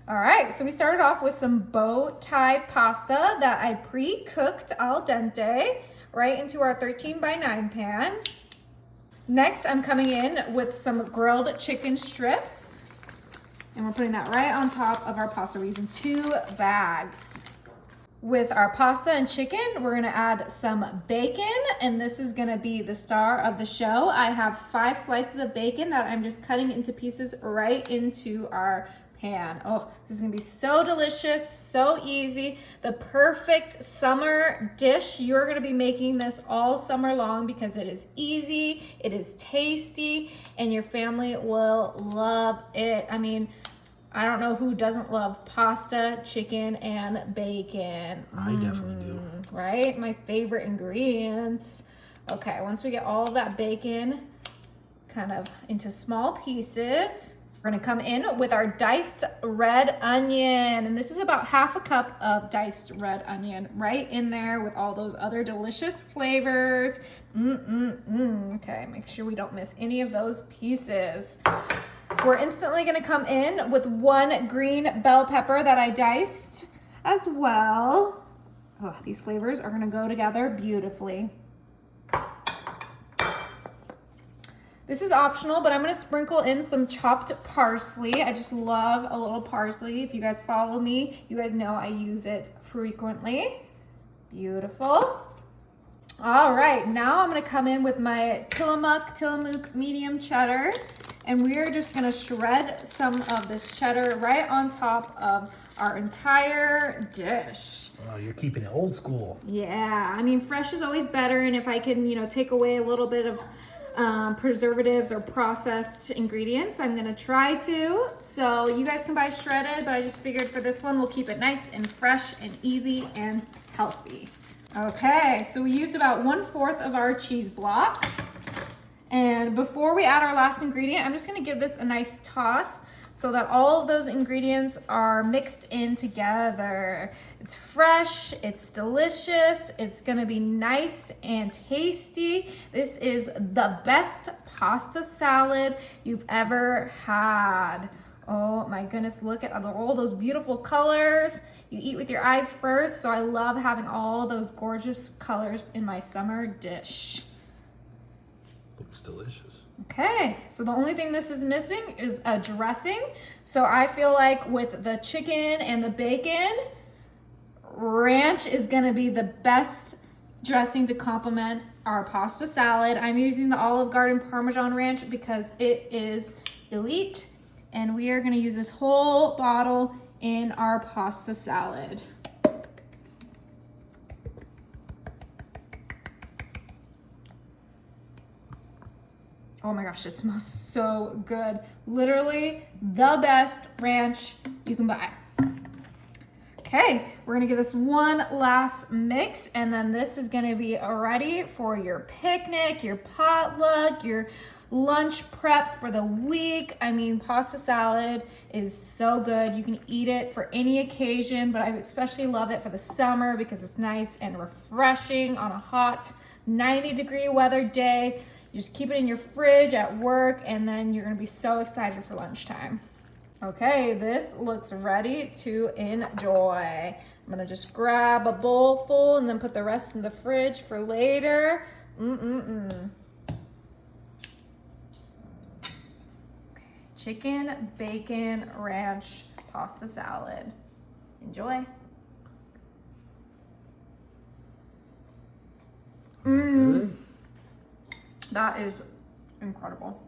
All right, so we started off with some bow tie pasta that I pre-cooked al dente right into our 13 by 9 pan. Next, I'm coming in with some grilled chicken strips, and we're putting that right on top of our pasta. We're using 2 bags. With our pasta and chicken, we're gonna add some bacon, and this is gonna be the star of the show. I have 5 slices of bacon that I'm just cutting into pieces right into our pan. Oh, this is gonna be so delicious, so easy. The perfect summer dish. You're gonna be making this all summer long because it is easy, it is tasty, and your family will love it. I mean, I don't know who doesn't love pasta, chicken, and bacon. I definitely do. Right? My favorite ingredients. Okay, once we get all of that bacon kind of into small pieces, we're gonna come in with our diced red onion. And this is about 1/2 cup of diced red onion right in there with all those other delicious flavors. Okay, make sure we don't miss any of those pieces. We're instantly gonna come in with 1 green bell pepper that I diced as well. Oh, these flavors are gonna go together beautifully. This is optional, but I'm gonna sprinkle in some chopped parsley. I just love a little parsley. If you guys follow me, you guys know I use it frequently. Beautiful. All right, now I'm gonna come in with my Tillamook medium cheddar, and we're just gonna shred some of this cheddar right on top of our entire dish. Wow, you're keeping it old school. Yeah, I mean, fresh is always better, and if I can, take away a little bit of preservatives or processed ingredients, I'm gonna try to. So you guys can buy shredded, but I just figured for this one, we'll keep it nice and fresh and easy and healthy. Okay, so we used about 1/4 of our cheese block. And before we add our last ingredient, I'm just gonna give this a nice toss so that all of those ingredients are mixed in together. It's fresh, it's delicious, it's gonna be nice and tasty. This is the best pasta salad you've ever had. Oh my goodness, look at all those beautiful colors. You eat with your eyes first, so I love having all those gorgeous colors in my summer dish. Looks delicious. Okay, so the only thing this is missing is a dressing. So I feel like with the chicken and the bacon, ranch is gonna be the best dressing to complement our pasta salad. I'm using the Olive Garden Parmesan Ranch because it is elite, and we are gonna use this whole bottle in our pasta salad. Oh my gosh, it smells so good. Literally the best ranch you can buy. Okay, we're gonna give this one last mix, and then this is gonna be ready for your picnic, your potluck, your lunch prep for the week. I mean, pasta salad is so good. You can eat it for any occasion, but I especially love it for the summer because it's nice and refreshing on a hot 90-degree weather day. You just keep it in your fridge at work, and then you're gonna be so excited for lunchtime. Okay, this looks ready to enjoy. I'm gonna just grab a bowl full and then put the rest in the fridge for later. Chicken, bacon, ranch, pasta salad. Enjoy. Is it good? That is incredible.